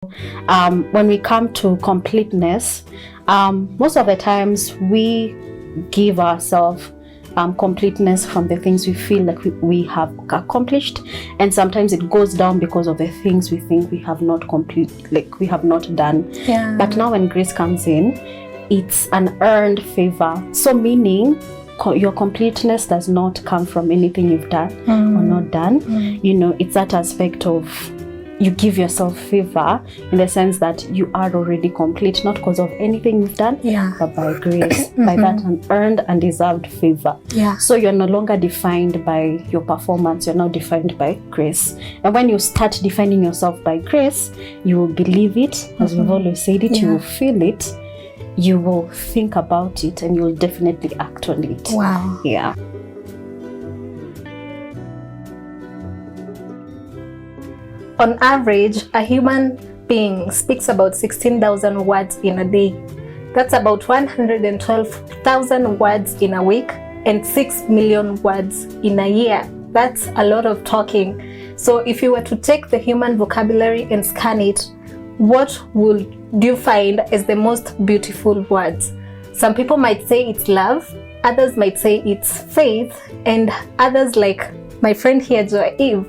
When we come to completeness, most of the times we give ourselves completeness from the things we feel like we have accomplished, and sometimes it goes down because of the things we think we have not we have not done. Yeah. But now when grace comes in, it's an earned favor. So meaning your completeness does not come from anything you've done or not done. It's that aspect of you give yourself favor in the sense that you are already complete, not because of anything you've done, but by grace, by that unearned and deserved favor. Yeah. So you're no longer defined by your performance, you're now defined by grace. And when you start defining yourself by grace, you will believe it, as we've always said it, you will feel it, you will think about it, and you will definitely act on it. Wow. Yeah. On average, a human being speaks about 16,000 words in a day. That's about 112,000 words in a week and 6 million words in a year. That's a lot of talking. So if you were to take the human vocabulary and scan it, what would you find as the most beautiful words? Some people might say it's love, others might say it's faith, and others, like my friend here, Joy Eve,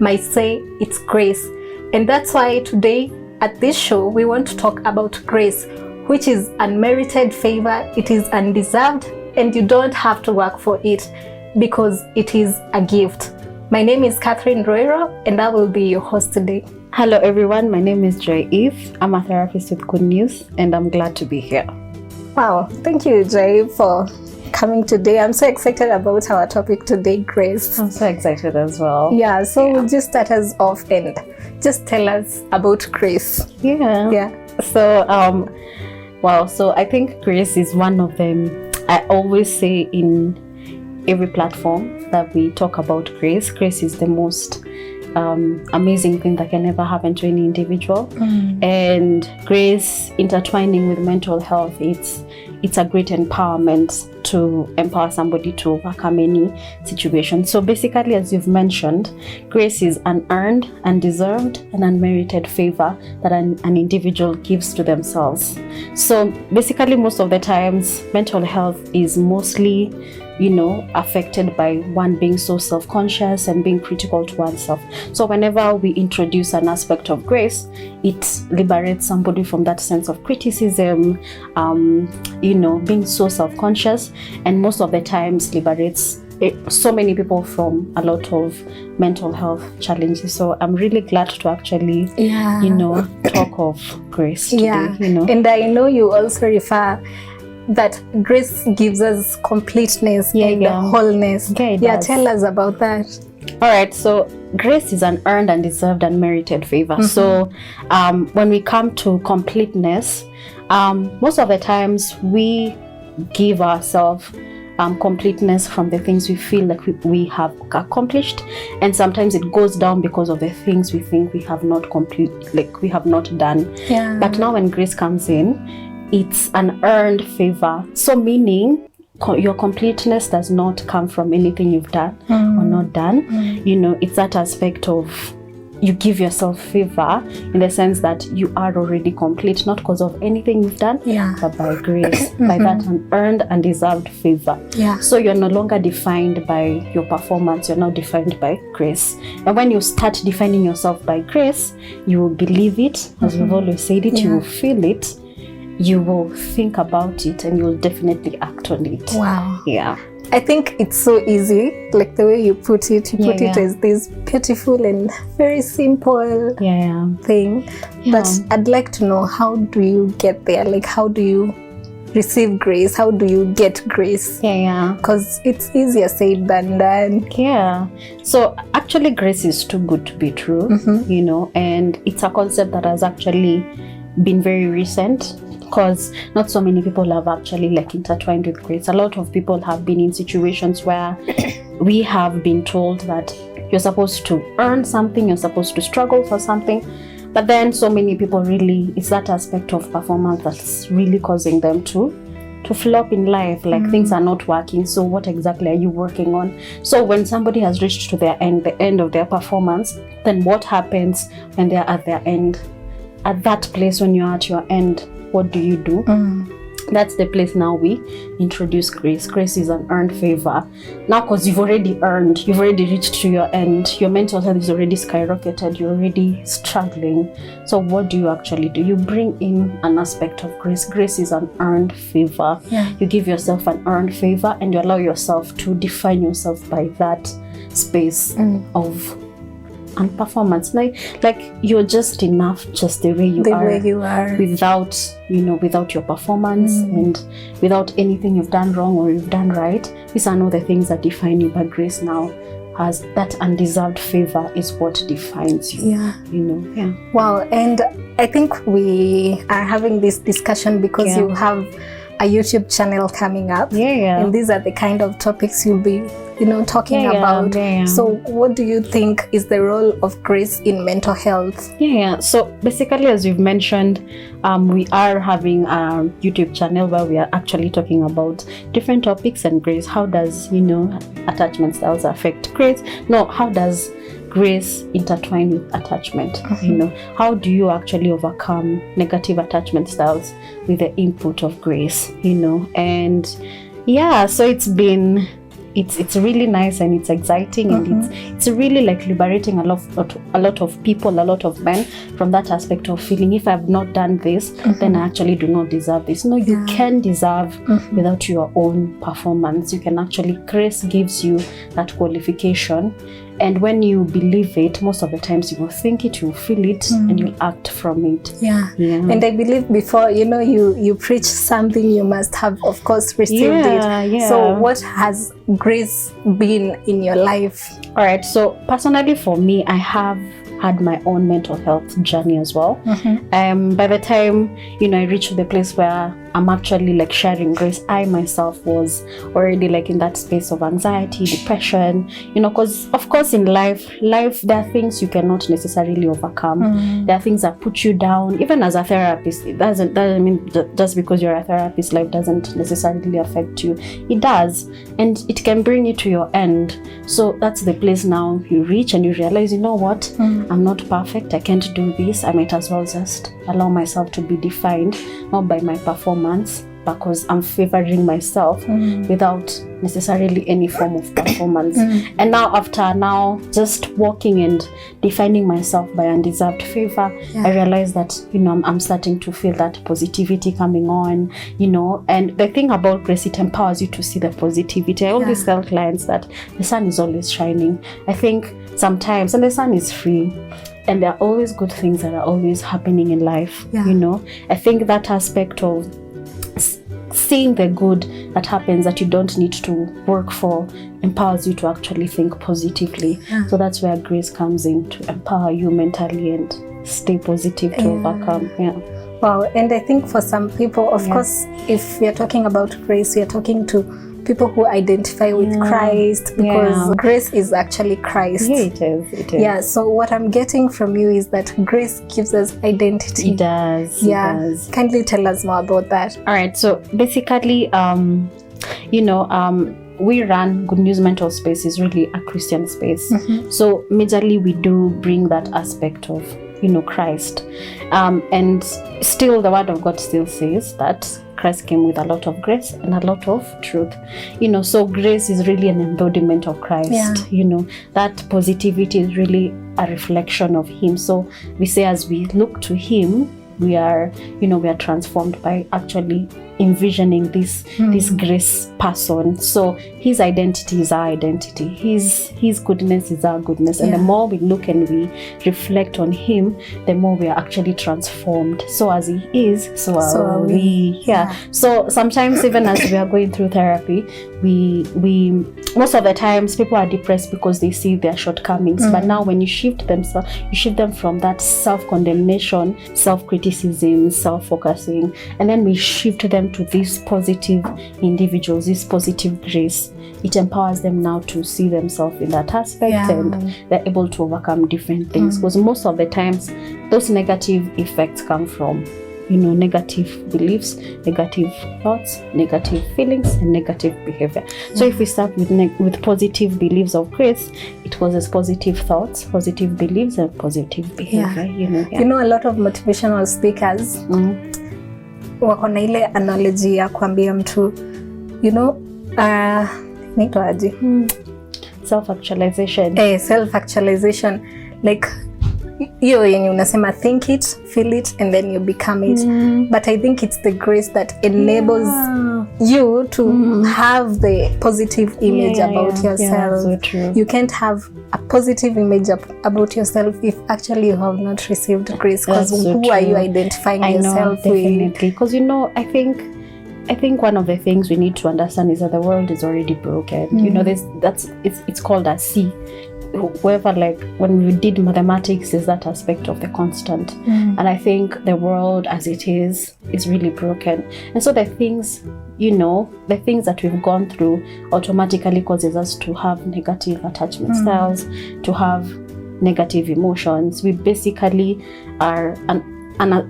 might say it's grace. And that's why today at this show we want to talk about grace, which is unmerited favor. It is undeserved, and you don't have to work for it because it is a gift. My name is Catherine Roiro, and I will be your host today. Hello everyone, my name is Joy Eve. I'm a therapist with good news, and I'm glad to be here. Wow, thank you, Joy, for coming today. I'm so excited about our topic today, grace. I'm so excited as well. Yeah, so just start us off and just tell us about grace. Yeah. So, so I think grace is one of them. I always say in every platform that we talk about grace. Grace is the most amazing thing that can ever happen to any individual. And grace intertwining with mental health, it's a great empowerment to empower somebody to overcome any situation. So basically, as you've mentioned, grace is unearned, undeserved, and unmerited favor that an individual gives to themselves. So basically, most of the times, mental health is mostly affected by one being so self-conscious and being critical to oneself. So whenever we introduce an aspect of grace, it liberates somebody from that sense of criticism, being so self-conscious, and most of the times liberates so many people from a lot of mental health challenges. So I'm really glad to actually, talk of grace today. And I know you also refer that grace gives us completeness and wholeness. Tell us about that. All right, so grace is an earned, undeserved, and merited favor. So when we come to completeness, most of the times we give ourselves completeness from the things we feel like we have accomplished, and sometimes it goes down because of the things we think we have not we have not done. But now when grace comes in, it's an earned favor. So meaning your completeness does not come from anything you've done or not done. It's that aspect of you give yourself favor in the sense that you are already complete, not because of anything you've done, but by grace, by that unearned and deserved favor. So you're no longer defined by your performance, you're now defined by grace. And when you start defining yourself by grace, you will believe it, as we've always said it, you will feel it, you will think about it, and you will definitely act on it. Wow. Yeah. I think it's so easy, like the way you put it. You put it as this beautiful and very simple thing. But I'd like to know, how do you get there? Like, how do you receive grace? How do you get grace? Because it's easier said than done. So actually, grace is too good to be true, and it's a concept that has actually been very recent, because not so many people have actually intertwined with grace. A lot of people have been in situations where we have been told that you're supposed to earn something, you're supposed to struggle for something, but then so many people really, it's that aspect of performance that's really causing them to flop in life, things are not working. So what exactly are you working on? So when somebody has reached to the end of their performance, then what happens when they're at their end? at that place when you're at your end, what do you do? That's the place now we introduce grace. Grace is an earned favor. Now, because you've already reached to your end, your mental health is already skyrocketed, you're already struggling. So what do you actually do? You bring in an aspect of grace. Grace is an earned favor. You give yourself an earned favor, and you allow yourself to define yourself by that space of and performance, like you're just enough, just the way you are, without your performance and without anything you've done wrong or you've done right. These are not the things that define you, but grace now has that undeserved favor is what defines you. Wow. And I think we are having this discussion because you have a YouTube channel coming up, and these are the kind of topics you'll be talking about. So what do you think is the role of grace in mental health? So basically, as you've mentioned, we are having a YouTube channel where we are actually talking about different topics and grace. How does attachment styles affect grace? No, how does grace intertwine with attachment? How do you actually overcome negative attachment styles with the input of grace? And so it's really nice and it's exciting and it's really like liberating a lot of people, a lot of men from that aspect of feeling, if I've not done this, then I actually do not deserve this. No, you can deserve without your own performance. You can actually, grace gives you that qualification. And when you believe it, most of the times you will think it, you will feel it, and you'll act from it. And I believe before you preach something, you must have, of course, received it. So what has grace been in your life? All right. So personally, for me, I have had my own mental health journey as well. By the time I reached the place where I'm actually like sharing grace, I myself was already like in that space of anxiety, depression, because of course in life there are things you cannot necessarily overcome. There are things that put you down. Even as a therapist, it doesn't mean just because you're a therapist, life doesn't necessarily affect you. It does, and it can bring you to your end. So that's the place now you reach and you realize, what, I'm not perfect, I can't do this. I might as well just allow myself to be defined not by my performance, because I'm favoring myself without necessarily any form of performance. And now after just walking and defining myself by undeserved favor, I realize that I'm starting to feel that positivity coming on, and the thing about grace, it empowers you to see the positivity. I always tell clients that the sun is always shining. I think sometimes, and the sun is free, and there are always good things that are always happening in life. I think that aspect of seeing the good that happens that you don't need to work for empowers you to actually think positively. So that's where grace comes in, to empower you mentally and stay positive to overcome. Wow. And I think for some people, of course, if we are talking about grace, we are talking to people who identify with Christ, because grace is actually Christ. It is. So what I'm getting from you is that grace gives us identity. It does. It does. Kindly tell us more about that. All right. So basically, we run Good News Mental Space is really a Christian space. So majorly we do bring that aspect of Christ, and still the Word of God still says that Christ came with a lot of grace and a lot of truth. So grace is really an embodiment of Christ. That positivity is really a reflection of Him. So we say, as we look to Him, we are transformed by actually envisioning this grace person. So His identity is our identity. His goodness is our goodness. And the more we look and we reflect on Him, the more we are actually transformed. So as He is, so are we. So sometimes even as we are going through therapy, we most of the times people are depressed because they see their shortcomings. But now when you shift them from that self-condemnation, self-criticism, self-focusing, and then we shift them to these positive individuals, this positive grace. It empowers them now to see themselves in that aspect, and they're able to overcome different things, because most of the times those negative effects come from negative beliefs, negative thoughts, negative feelings, and negative behavior. So if we start with positive beliefs of grace, it causes positive thoughts, positive beliefs, and positive behavior. A lot of motivational speakers wako na ile analogy ya kuambia mtu naitwaje, self-actualization. Self-actualization, like hiyo yenye unasema think it, feel it, and then you become it. But I think it's the grace that enables you to have the positive image about yourself. So true. You can't have a positive image about yourself if actually you have not received grace, because who are you identifying yourself with? Because I think one of the things we need to understand is that the world is already broken. It's called a sea. Whoever, like when we did mathematics, is that aspect of the constant. And I think the world as it is really broken. And so the things that we've gone through automatically causes us to have negative attachment styles, to have negative emotions. We basically are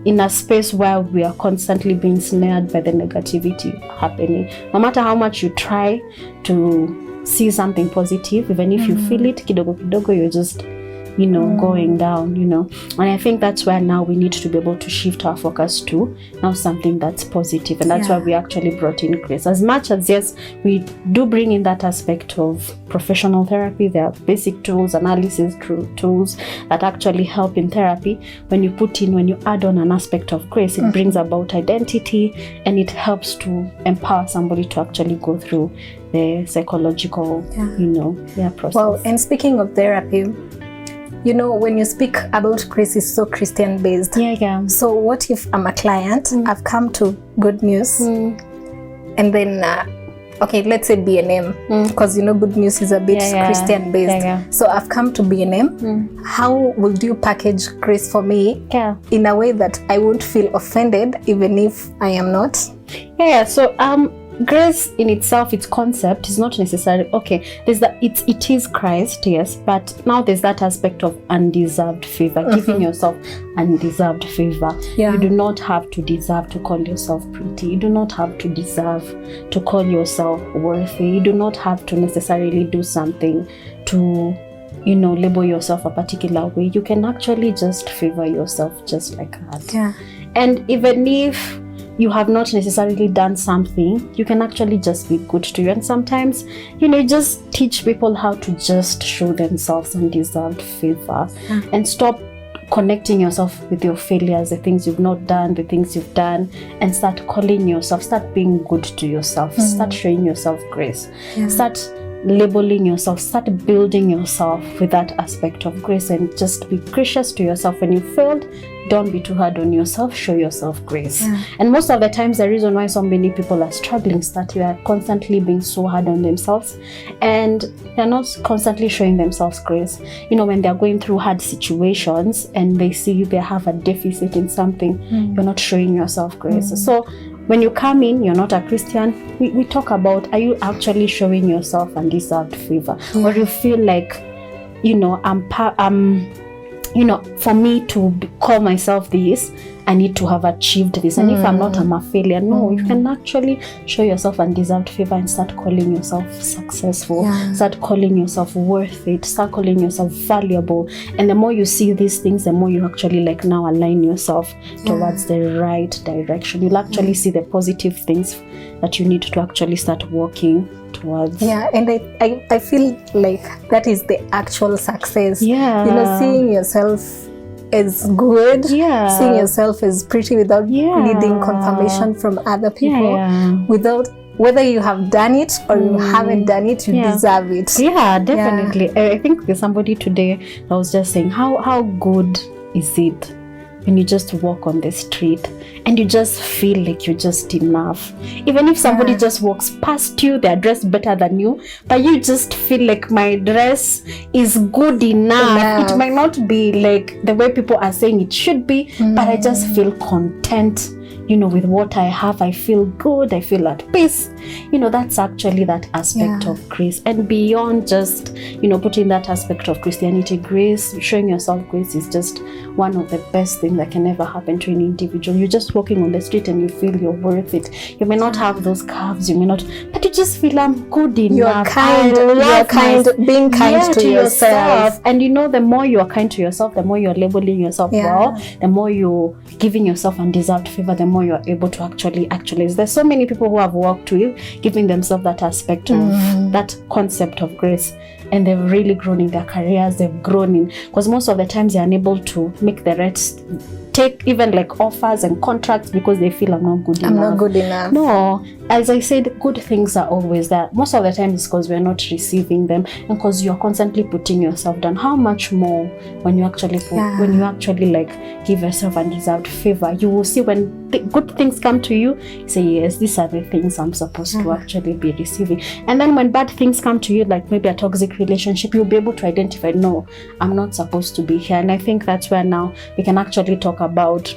in a space where we are constantly being snared by the negativity happening. No matter how much you try to see something positive, even if you feel it kidogo kidogo, you're just going down, and I think that's where now we need to be able to shift our focus to now something that's positive. And that's why we actually brought in grace. As much as, yes, we do bring in that aspect of professional therapy, there are basic tools, analysis tools that actually help in therapy. When you add on an aspect of grace, it brings about identity, and it helps to empower somebody to actually go through the psychological process. Well, and speaking of therapy, when you speak about grace, is so Christian based. So what if I'm a client, I've come to Good News, and then let's say B&M, because Good News is a bit Christian based. So I've come to B&M. How would you package grace for me in a way that I won't feel offended even if I am not? So grace in itself, its concept is not necessarily it is Christ, yes, but now there's that aspect of undeserved favor, giving yourself undeserved favor. You do not have to deserve to call yourself pretty. You do not have to deserve to call yourself worthy. You do not have to necessarily do something to label yourself a particular way. You can actually just favor yourself just like that. And even if you have not necessarily done something, you can actually just be good to you. And sometimes, just teach people how to just show themselves undeserved favor and stop connecting yourself with your failures, the things you've not done, the things you've done, and start start being good to yourself, start showing yourself grace, start labeling yourself, start building yourself with that aspect of grace, and just be gracious to yourself. When you failed, don't be too hard on yourself, show yourself grace. And most of the times, the reason why so many people are struggling is that they are constantly being so hard on themselves, and they're not constantly showing themselves grace. When they're going through hard situations and they see they have a deficit in something, you're not showing yourself grace. So when you come in, you're not a Christian, we talk about, are you actually showing yourself undeserved favor? Or you feel like, for me to call myself this, I need to have achieved this. And if I'm not, I'm a failure. No, you can actually show yourself undeserved favor and start calling yourself successful. Start calling yourself worth it. Start calling yourself valuable. And the more you see these things, the more you actually now align yourself towards the right direction. You'll actually see the positive things that you need to actually start working towards. And I feel like that is the actual success. Seeing yourself as good, seeing yourself as pretty without needing confirmation from other people, without whether you have done it or you haven't done it, you deserve it. Definitely. I think there's somebody today that was just saying how good is it when you just walk on the street and you just feel like you're just enough. Even if somebody just walks past you, they're dressed better than you, but you just feel like my dress is good enough. It might not be like the way people are saying it should be, but I just feel content, with what I have. I feel good, I feel at peace. That's actually that aspect of grace. And beyond just, putting that aspect of Christianity, grace, showing yourself grace is just one of the best things thing that can never happen to an individual. You're just walking on the street and you feel you're worth it. You may not have those curves, you may not, but you just feel I'm good enough. Being kind to yourself. And you know, the more you are kind to yourself, the more you're labeling yourself well, the more you're giving yourself undeserved favor, the more you're able to actually actualize. There's so many people who have worked with giving themselves that aspect of that concept of grace, and they've really grown in their careers. They've grown in, because most of the times they're unable to make the rest take even like offers and contracts because they feel I'm not good enough. No, as I said, good things are always there. Most of the time it's because we're not receiving them, and because you're constantly putting yourself down. How much more when you actually when you actually like give yourself undeserved favor? You will see when good things come to you, you say, yes, these are the things I'm supposed to actually be receiving. And then when bad things come to you, like maybe a toxic relationship, you'll be able to identify, no, I'm not supposed to be here. And I think that's where now we can actually talk about,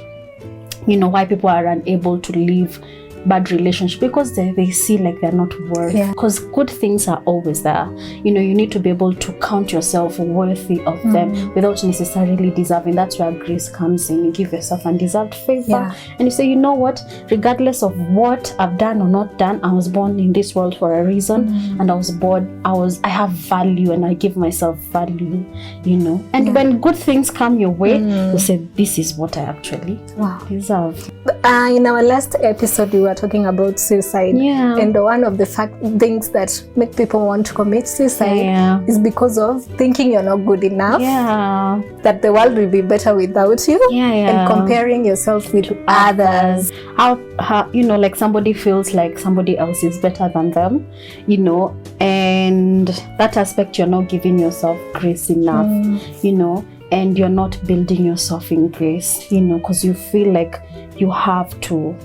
you know, why people are unable to leave bad relationship, because they see like they're not worth, because good things are always there. You know, you need to be able to count yourself worthy of them without necessarily deserving. That's where grace comes in. You give yourself undeserved favor, and you say, you know what, regardless of what I've done or not done, I was born in this world for a reason, and I have value, and I give myself value, you know. And when good things come your way, you say, this is what I actually deserve. In our last episode, we were talking about suicide, and one of the things that make people want to commit suicide is because of thinking you're not good enough, that the world will be better without you, and comparing yourself with others. How you know, like somebody feels like somebody else is better than them, you know, and that aspect you're not giving yourself grace enough, you know, and you're not building yourself in grace, you know, because you feel like you have to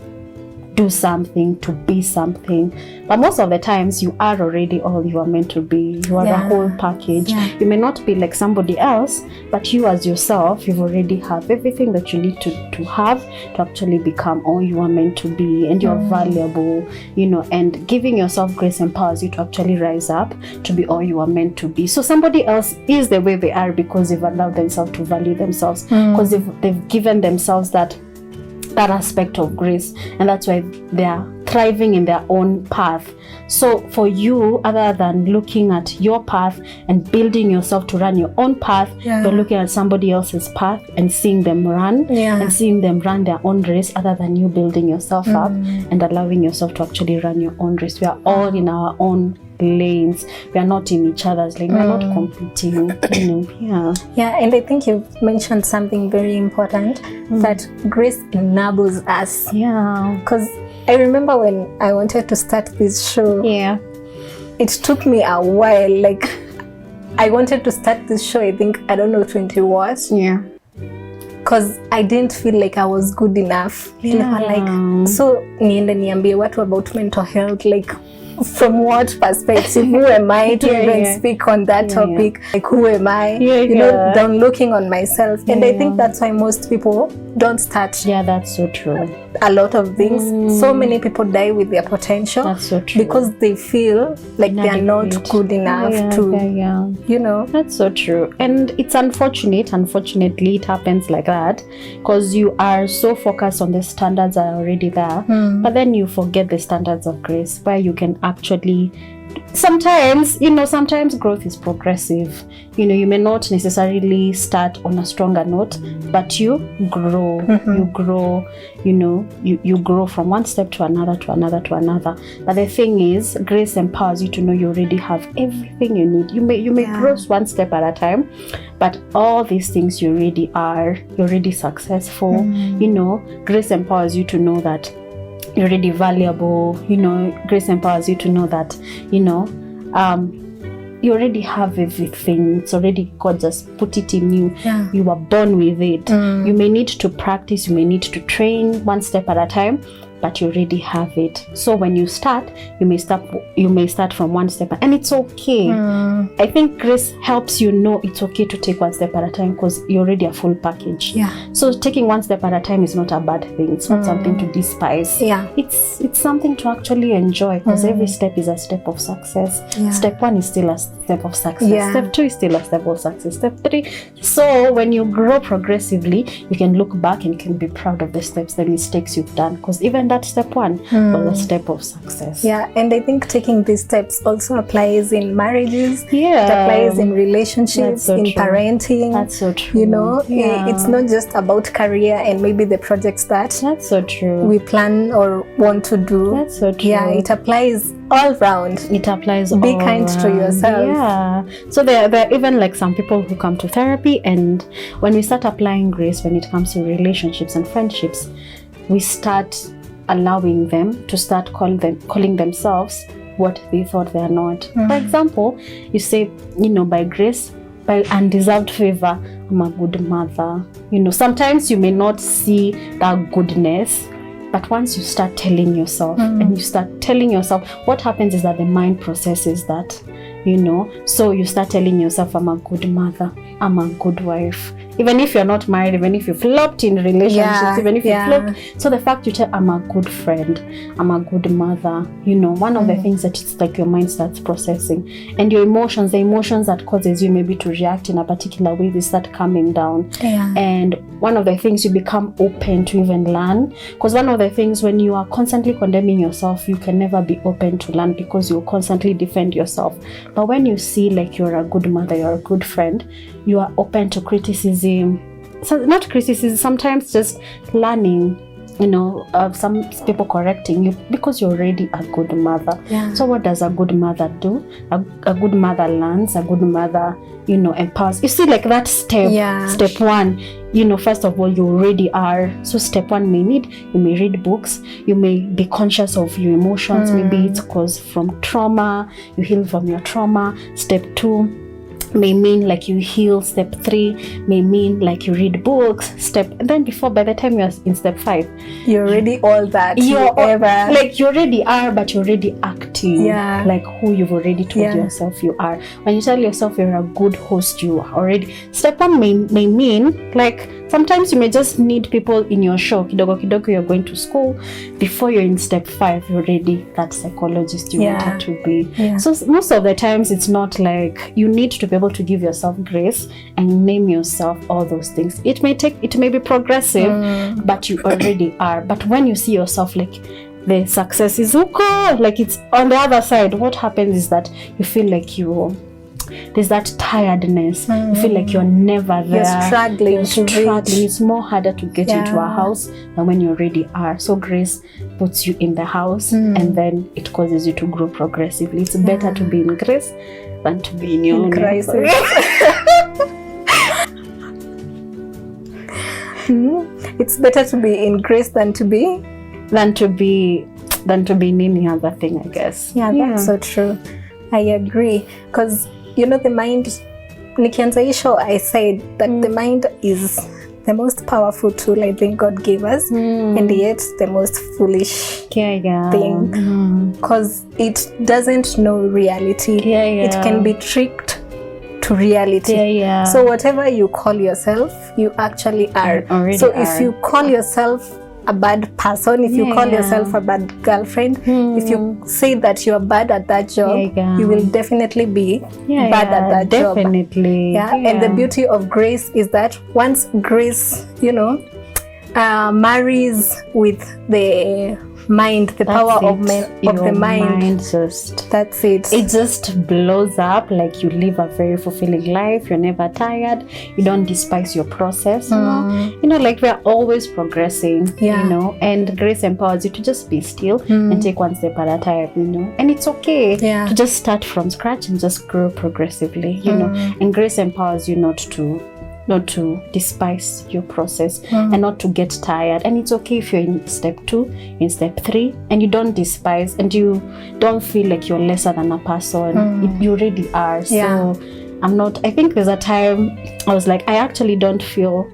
do something to be something. But most of the times you are already all you are meant to be. You are the whole package. You may not be like somebody else, but you as yourself, you've already have everything that you need to have to actually become all you are meant to be, and you're valuable, you know. And giving yourself grace empowers you to actually rise up to be all you are meant to be. So somebody else is the way they are because they've allowed themselves to value themselves, because they've given themselves that aspect of grace, and that's why they are thriving in their own path. So for you, other than looking at your path and building yourself to run your own path, you're looking at somebody else's path and seeing them run, and seeing them run their own race, other than you building yourself up and allowing yourself to actually run your own race. We are all in our own lanes. We are not in each other's lane. We're not competing, you know. And I think you've mentioned something very important, that grace enables us. Because I remember when I wanted to start this show, it took me a while. Like, I wanted to start this show, I think, I don't know, 20 what? Because I didn't feel like I was good enough. Like, so niende niambie watu about mental health, like, from what perspective? Who am I to even speak on that topic? Like, who am I? You know, down looking on myself. And I think that's why most people don't start. That's so true. A lot of things. So many people die with their potential. That's so true. Because they feel like they are not good enough to, you know. That's so true. And it's unfortunate. Unfortunately, it happens like that, because you are so focused on the standards that are already there, but then you forget the standards of grace, where you can actually, sometimes, you know, sometimes growth is progressive. You know, you may not necessarily start on a stronger note, but you grow. You grow, you know, you grow from one step to another, to another, to another. But the thing is, grace empowers you to know you already have everything you need. You may grow one step at a time, but all these things you already are. You're already successful. You know, grace empowers you to know that you're already valuable. You know, grace empowers you to know that, you know, you already have everything. It's already, God just put it in you. You were born with it. You may need to practice, you may need to train one step at a time, but you already have it. So when you start, you may start from one step, and it's okay. I think grace helps you know it's okay to take one step at a time, because you're already a full package. So taking one step at a time is not a bad thing. It's not something to despise. It's something to actually enjoy, because every step is a step of success. Step 1 is still a step of success. Step 2 is still a step of success. Step 3. So when you grow progressively, you can look back and can be proud of the steps, the mistakes you've done, because even that step 1 was a step of success. And I think taking these steps also applies in marriages. It applies in relationships, in parenting. That's so true. You know, it's not just about career and maybe the projects that we plan or want to do. That's so true. It applies all round. It applies Be all kind to round. yourself. So there are even like some people who come to therapy, and when we start applying grace when it comes to relationships and friendships, we start allowing them to start calling themselves what they thought they are not. For example, you say, by grace, by undeserved favor, I'm a good mother. Sometimes you may not see that goodness, but once you start telling yourself and you start telling yourself, what happens is that the mind processes that, so you start telling yourself, I'm a good mother, I'm a good wife. Even if you're not married, even if you flopped in relationships, even if you flopped. So the fact you tell, I'm a good friend, I'm a good mother, one of the things that it's like your mind starts processing. And your emotions, the emotions that causes you maybe to react in a particular way, they start calming down. And one of the things, you become open to even learn. Because one of the things, when you are constantly condemning yourself, you can never be open to learn, because you constantly defend yourself. But when you see like you're a good mother, you're a good friend, you are open to criticism. So not criticism, sometimes just learning, some people correcting you, because you're already a good mother. So what does a good mother do? A good mother learns, a good mother, empowers. You see, like that step 1, first of all, you already are. So step 1 you may read books, you may be conscious of your emotions. Maybe it's caused from trauma, you heal from your trauma. Step 2 may mean like you heal. Step 3 may mean like you read books. And then by the time you're in step 5, you're already all that you already are, but you're already acting like who you've already told yourself you are. When you tell yourself you're a good host, you are already. Step 1 may mean like sometimes you may just need people in your show. Kidogo you're going to school. Before you're in step 5, you're already that psychologist you wanted to be. So most of the times it's not like you need to be able to give yourself grace and name yourself all those things. It may be progressive, but you already are. But when you see yourself like the success is like it's on the other side, what happens is that you feel like there's that tiredness. You feel like you're never there. You're struggling. It's more harder to get into a house than when you already are. So grace puts you in the house, and then it causes you to grow progressively. It's better to be in grace than to be in your crisis. It's better to be in grace than to be in any other thing, I guess. That's so true. I agree, because the mind, nikianza hii show, I said that the mind is the most powerful tool I think God gave us, and yet the most foolish thing, because it doesn't know reality. It can be tricked to reality. So whatever you call yourself, you actually are. So if you call yourself a bad person, if you call yourself a bad girlfriend, if you say that you're bad at that job, you will definitely be bad at that job. And the beauty of grace is that once grace, marries with the mind, the power of the mind, that's it. It just blows up. Like you live a very fulfilling life. You're never tired. You don't despise your process. Like we're always progressing. And grace empowers you to just be still and take one step at a time. And it's okay to just start from scratch and just grow progressively. And grace empowers you not to despise your process and not to get tired. And it's okay if you're in step 2, in step 3, and you don't despise and you don't feel like you're lesser than a person. You already are. So I think there's a time I was like, I actually don't feel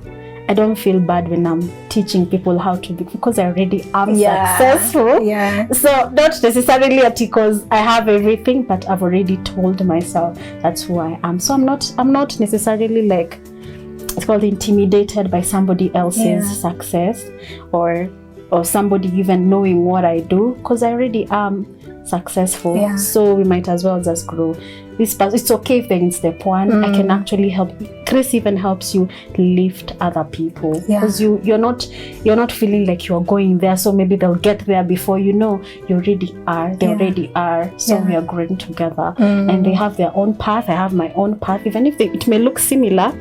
I don't feel bad when I'm teaching people how to be, because I already am successful. Yeah. So not necessarily because I have everything, but I've already told myself that's who I am. So I'm not necessarily like, it's called intimidated by somebody else's success or somebody even knowing what I do, because I already am successful. Yeah. So we might as well just grow. It's okay if they're in step one. I can actually help. Grace even helps you lift other people, because you're not feeling like you're going there, so maybe they'll get there before you know. You already are. They already are. So we are growing together, and they have their own path. I have my own path, even if it may look similar,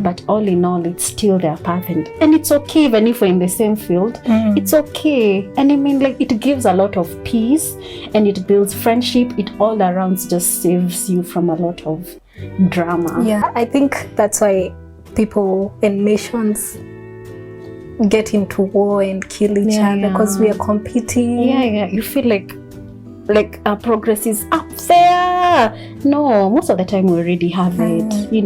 but all in all, it's still their path, and it's okay even if we're in the same field. It's okay, and I mean, like, it gives a lot of peace, and it builds friendship. It all around just saves you from a lot of drama. Yeah, I think that's why people and nations get into war and kill each other, because we are competing. You feel like our progress is up there. No, most of the time we already have it. We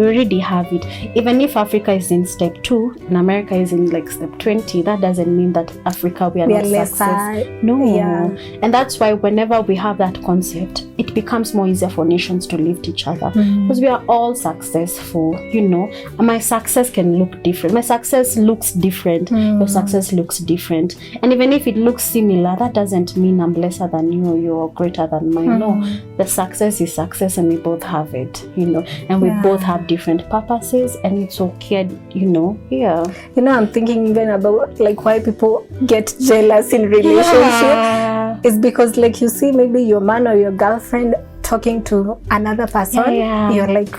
already have it. Even if Africa is in step 2 and America is in like step 20, that doesn't mean that Africa we are not success. No. And that's why whenever we have that concept, it becomes more easier for nations to lift each other, because we are all successful. And my success can look different. My success looks different. Your success looks different. And even if it looks similar, that doesn't mean I'm lesser than you or you're greater than mine. No, the success is success, and we both have it, and we both have different purposes, and it's okay, I'm thinking even about like why people get jealous in relationship. It's because, like, you see maybe your man or your girlfriend talking to another person, you're like,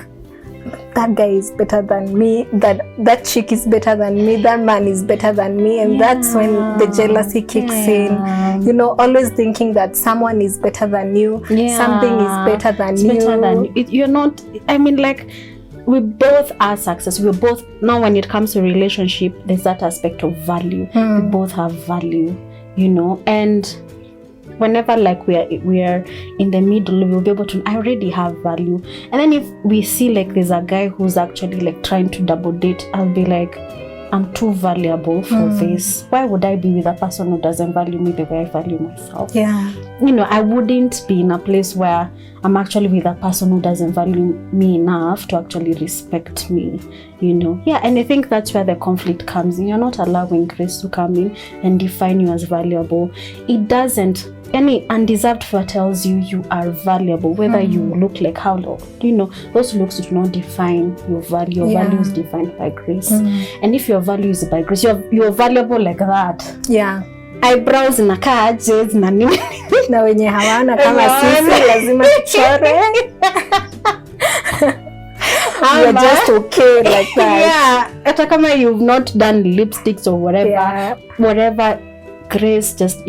that guy is better than me, that chick is better than me, that man is better than me, and that's when the jealousy kicks in. Always thinking that someone is better than you, something is better than you. You're not, I mean, like, we both are success. We both, now when it comes to relationship, there's that aspect of value. We both have value, and whenever like we are in the middle, we'll be able to, I already have value. And then if we see like there's a guy who's actually like trying to double date, I'll be like, I'm too valuable for this. Why would I be with a person who doesn't value me the way I value myself? I wouldn't be in a place where I'm actually with a person who doesn't value me enough to actually respect me, and I think that's where the conflict comes in. You're not allowing grace to come in and define you as valuable. It doesn't. Any undeserved favor tells you are valuable, whether you look like how low. Those looks do not define your value. Your value is defined by grace. And if your value is by grace, you're valuable like that. Eyebrows na kaje na nini na wenye hawana kama sisi lazima tuchore. You're just okay like that. Hata kama you've not done lipsticks or whatever, grace just,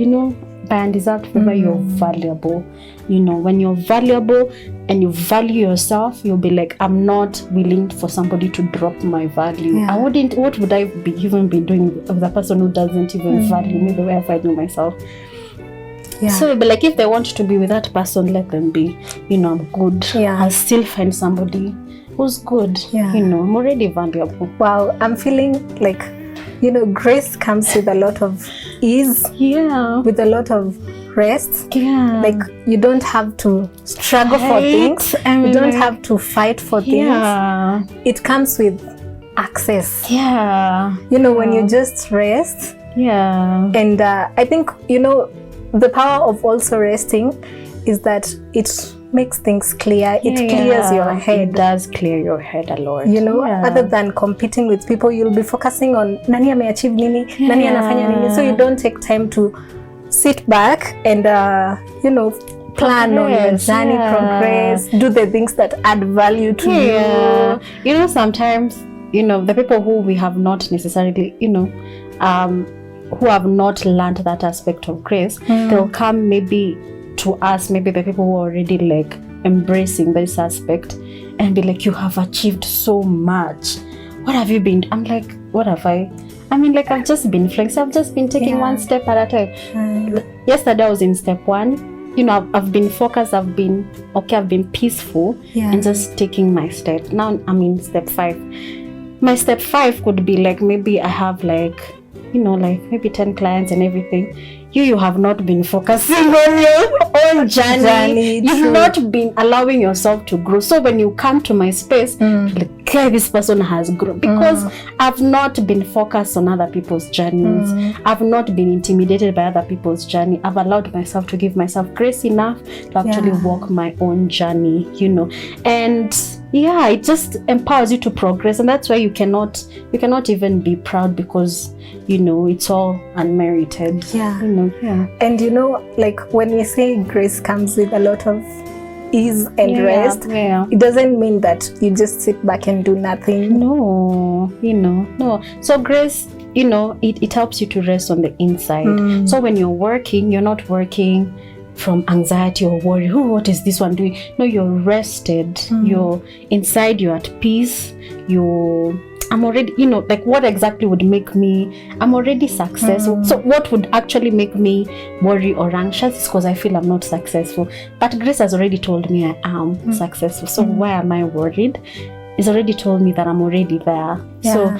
by undeserved favor, you're valuable. When you're valuable and you value yourself, you'll be like, I'm not willing for somebody to drop my value. What would I even be doing with a person who doesn't even value me the way I value myself? So you'll be like, if they want to be with that person, let them be. I'm good. I'll still find somebody who's good. I'm already valuable. Wow, I'm feeling like, grace comes with a lot of ease, with a lot of rest. Like, you don't have to struggle for things. You don't have to fight for things. It comes with access. When you just rest. And I think, the power of also resting is that it makes things clear. It clears your head. It does clear your head a lot. Other than competing with people, you'll be focusing on nani ameachieve nini, nani anafanya nini. So you don't take time to sit back and plan on your journey, progress, do the things that add value to you. Sometimes the people who we have not necessarily who have not learned that aspect of grace, they'll come maybe to us, maybe the people who are already like embracing this aspect, and be like, you have achieved so much. What have you been? I'm like, what have I? I mean, like, I've just been flexing. I've just been taking one step at a time. Yesterday I was in step 1. I've been focused. I've been okay. I've been peaceful and just taking my step. Now I'm in step 5. my step 5 could be like, maybe I have like, like maybe 10 clients and everything. You have not been focusing on your own journey. You've not been allowing yourself to grow. So when you come to my space, like, okay, this person has grown, because I've not been focused on other people's journeys. I've not been intimidated by other people's journey. I've allowed myself to give myself grace enough to actually walk my own journey, and it just empowers you to progress. And that's why you cannot even be proud, because it's all unmerited. And like when we say grace comes with a lot of ease and rest, it doesn't mean that you just sit back and do nothing. No. So grace, it helps you to rest on the inside. So when you're working, you're not working from anxiety or worry. What is this one doing? No, you're rested. You're inside, you're at peace. I'm already, like, what exactly would make me, I'm already successful. So what would actually make me worry or anxious is because I feel I'm not successful. But Grace has already told me I am successful. So why am I worried? It's already told me that I'm already there. So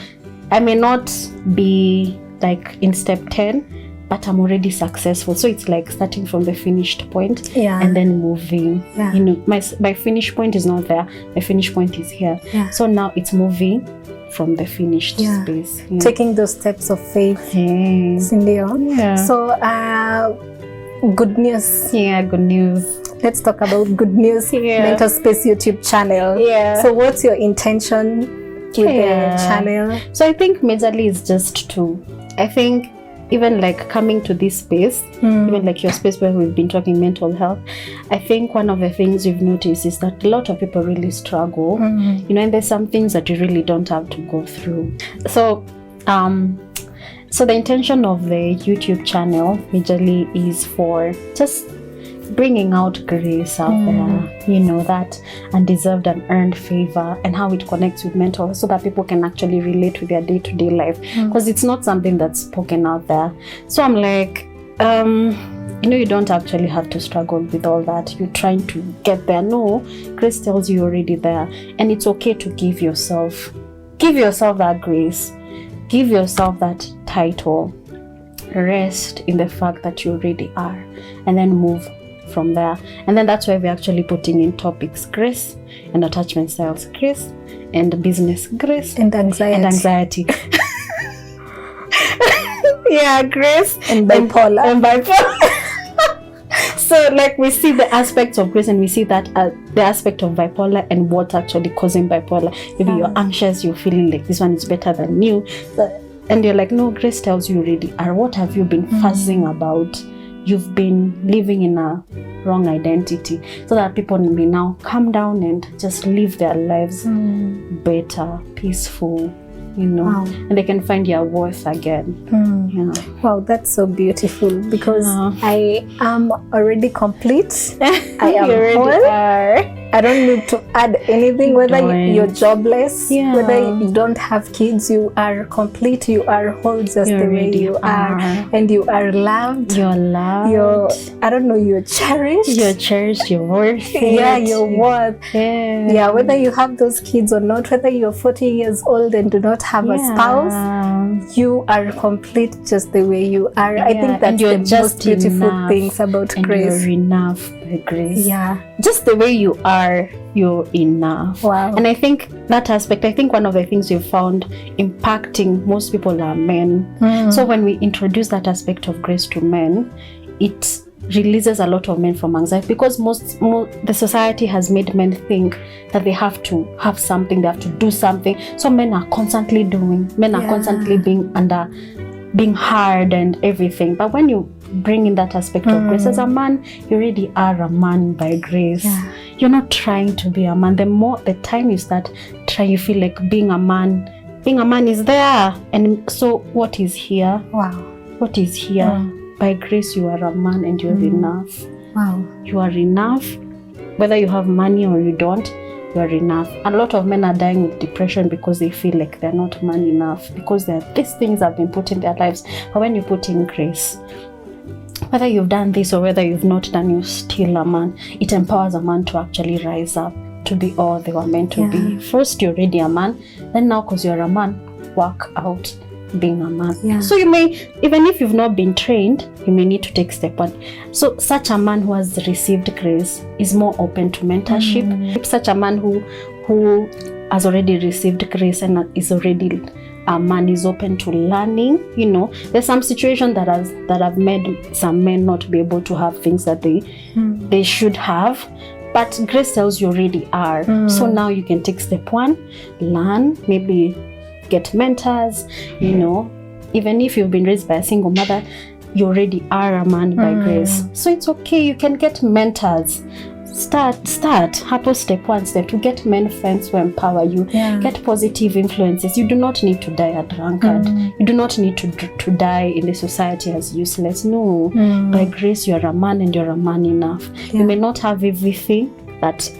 I may not be like in step 10, but I'm already successful. So it's like starting from the finished point and then moving. My finish point is not there. My finish point is here. So now it's moving from the finished space. Taking those steps of faith. Cindy. So good news. Good news. Let's talk about good news. Mental Space YouTube channel. So what's your intention with the channel? So I think majorly it's just I think even like coming to this space, even like your space where we've been talking mental health, I think one of the things we've noticed is that a lot of people really struggle, and there's some things that you really don't have to go through. So the intention of the YouTube channel majorly is for just bringing out grace out there, that undeserved and earned favor, and how it connects with mental health, so that people can actually relate with their day-to-day life, because it's not something that's spoken out there. So I'm like, you don't actually have to struggle with all that. You're trying to get there. No, grace tells you already there, and it's okay to give yourself that grace, give yourself that title, rest in the fact that you already are, and then move from there. And then that's why we're actually putting in topics: grace and attachment styles, grace and business, grace and anxiety. Grace and bipolar. So like we see the aspects of grace, and we see that the aspect of bipolar and what's actually causing bipolar. Maybe you're anxious, you're feeling like this one is better than you, and you're like, no, grace tells you already are. What have you been fussing about? You've been living in a wrong identity, so that people may now come down and just live their lives better, peaceful, and they can find their worth again. Wow, that's so beautiful, because I am already complete. I am whole. I don't need to add anything, whether you're jobless, whether you don't have kids, you are complete, you are whole just the way you are. And you are loved. You're loved. You're cherished. You're cherished, you're worth it. You're worth. Whether you have those kids or not, whether you're 40 years old and do not have a spouse, you are complete just the way you are. I think that's the most beautiful things about grace. You're enough by grace. Just the way you are, you're enough. Wow. And I think that aspect, one of the things we've found impacting most people are men. So when we introduce that aspect of grace to men, it releases a lot of men from anxiety, because the society has made men think that they have to have something, they have to do something. So men are constantly constantly being hard and everything. But when you bring in that aspect of grace, as a man, you already are a man by grace. You're not trying to be a man. The time you start trying, you feel like being a man is there. And so what is here? What is here? By grace, you are a man and you're enough. You are enough. Whether you have money or you don't, you are enough. A lot of men are dying with depression because they feel like they're not man enough, because these things have been put in their lives. But when you put in grace, whether you've done this or whether you've not done, you're still a man. It empowers a man to actually rise up, to be all they were meant to be. First, you're already a man, then now because you're a man, work out being a man. So you may, even if you've not been trained, you may need to take step one. So such a man who has received grace is more open to mentorship. Such a man who has already received grace and is already a man is open to learning. You know, there's some situations that have made some men not be able to have things that they should have. But grace tells you already are. So now you can take step one, learn, maybe get mentors, you know. Even if you've been raised by a single mother, you already are a man by grace. So it's okay, you can get mentors. Start. Hapo step one, step two, get men friends who empower you. Get positive influences. You do not need to die a drunkard. You do not need to die in the society as useless. No. By grace, you're a man and you're a man enough. You may not have everything that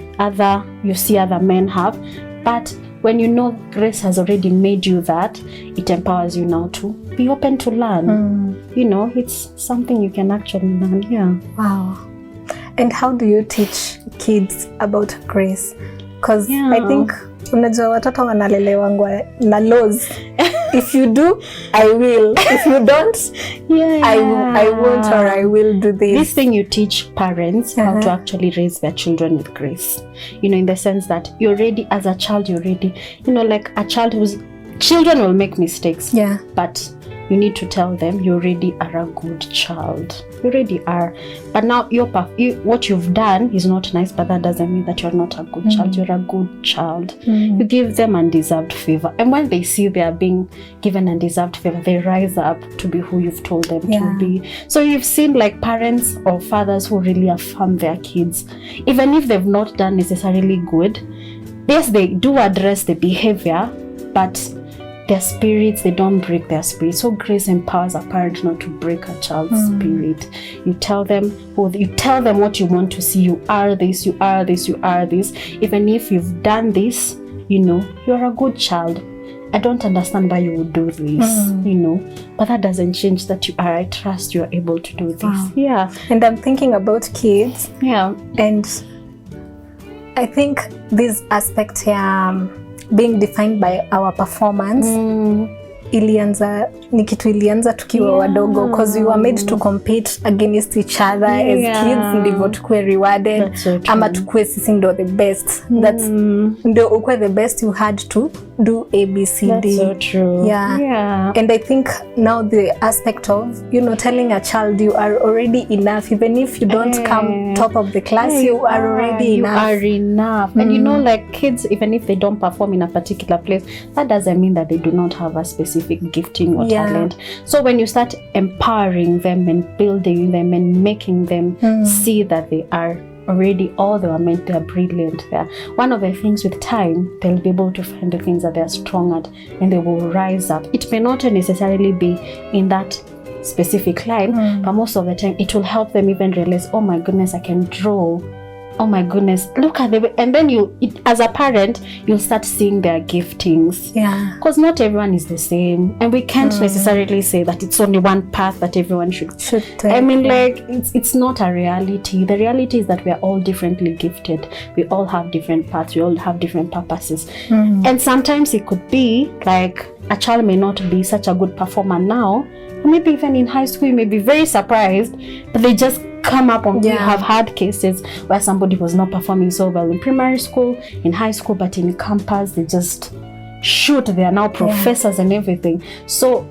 you see other men have, but when you know grace has already made you that, it empowers you now to be open to learn. You know, it's something you can actually learn. Wow. And how do you teach kids about grace? Because I think unajua watoto wanalelewangwa na laws. If you do, I will. If you don't, I won't, or I will do this. This thing you teach parents how to actually raise their children with grace. You know, in the sense that you're ready as a child, you're ready. You know, like a child children will make mistakes. But you need to tell them you already are a good child. You already are. But now what you've done is not nice, but that doesn't mean that you're not a good child. You're a good child. You give them undeserved favor. And when they see they are being given undeserved favor, they rise up to be who you've told them to be. So you've seen like parents or fathers who really affirm their kids. Even if they've not done necessarily good, yes, they do address the behavior, but their spirits, they don't break their spirit. So grace empowers a parent not to break a child's spirit. You tell them what you want to see. You are this, you are this, you are this. Even if you've done this, you know, you're a good child. I don't understand why you would do this, you know, but that doesn't change that you are. I trust you are able to do this. And I'm thinking about kids. And I think this aspect here, being defined by our performance, ilianza tukiwa wadogo, because we were made to compete against each other as kids. Ndivyo tukue rewarded, ama tukue sisi ndo the best. That's ndo ukue the best, you had to do ABCD. That's so true. And I think now the aspect of, you know, telling a child you are already enough, even if you don't come top of the class, you are already enough. You are enough. And you know, like kids, even if they don't perform in a particular place, that doesn't mean that they do not have a specific gifting or talent. So when you start empowering them and building them and making them see that they are already all they were meant, they are brilliant there. One of the things with time, they'll be able to find the things that they are strong at and they will rise up. It may not necessarily be in that specific line, but most of the time it will help them even realize, oh my goodness, I can draw. Oh my goodness, look at the, and then as a parent, you'll start seeing their giftings. Because not everyone is the same. And we can't necessarily say that it's only one path that everyone should take. I mean, like, it's not a reality. The reality is that we are all differently gifted. We all have different paths. We all have different purposes. And sometimes it could be like a child may not be such a good performer now. Maybe even in high school, you may be very surprised, but they just come up on. We have had cases where somebody was not performing so well in primary school, in high school, but in campus they just shoot. They are now professors and everything. So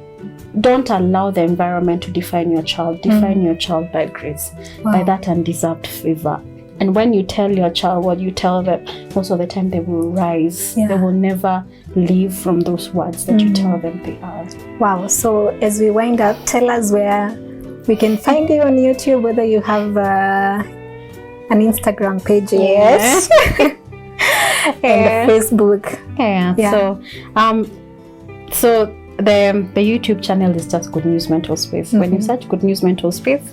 don't allow the environment to define your child. Define your child by grace, by that undeserved favor. And when you tell your child what you tell them, most of the time they will rise. They will never leave from those words that you tell them they are. Wow. So as we wind up, tell us where we can find you on YouTube, whether you have an Instagram page, and Facebook. So the YouTube channel is just Good News Mental Space. When you search Good News Mental Space,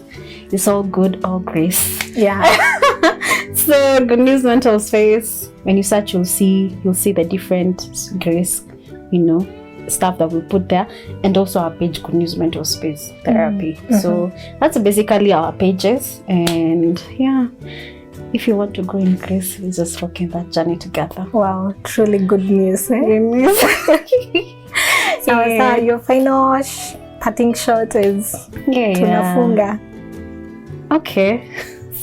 it's all good, all grace. So Good News Mental Space, when you search, you'll see the different grace, you know, stuff that we put there, and also our page Good News Mental Space Therapy. So that's basically our pages, and if you want to grow in grace, we just walk in that journey together. Wow, truly good news. Eh? Good news. So, your final parting shot is tunafunga. Okay.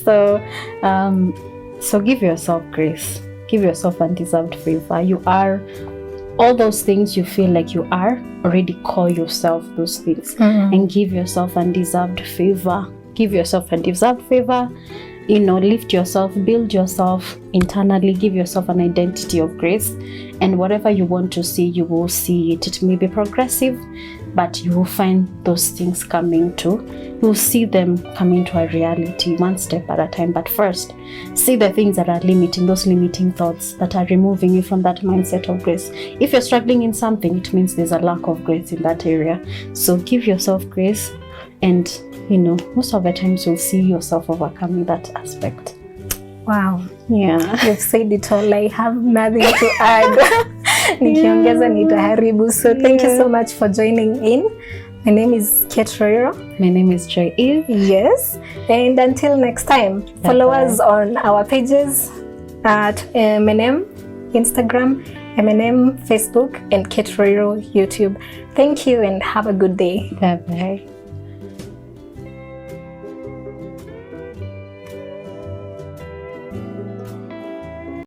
So give yourself grace. Give yourself undeserved favor. You are all those things you feel like you are, already call yourself those things. And give yourself undeserved favor. Give yourself undeserved favor. Lift yourself, build yourself internally, give yourself an identity of grace, and whatever you want to see, you will see it. It may be progressive, but you will find those things you'll see them coming to a reality one step at a time. But first, see the things that are limiting, those limiting thoughts that are removing you from that mindset of grace. If you're struggling in something, it means there's a lack of grace in that area. So give yourself grace, and most of the times you'll see yourself overcoming that aspect. Wow. Yeah. You've said it all. I have nothing to add. Nikiongeza nitaharibu. So thank you so much for joining in. My name is Kate Roiro. My name is Joy Eve. Yes. And until next time, follow us on our pages at M&M Instagram, M&M Facebook, and Kate Roiro YouTube. Thank you and have a good day. Bye-bye.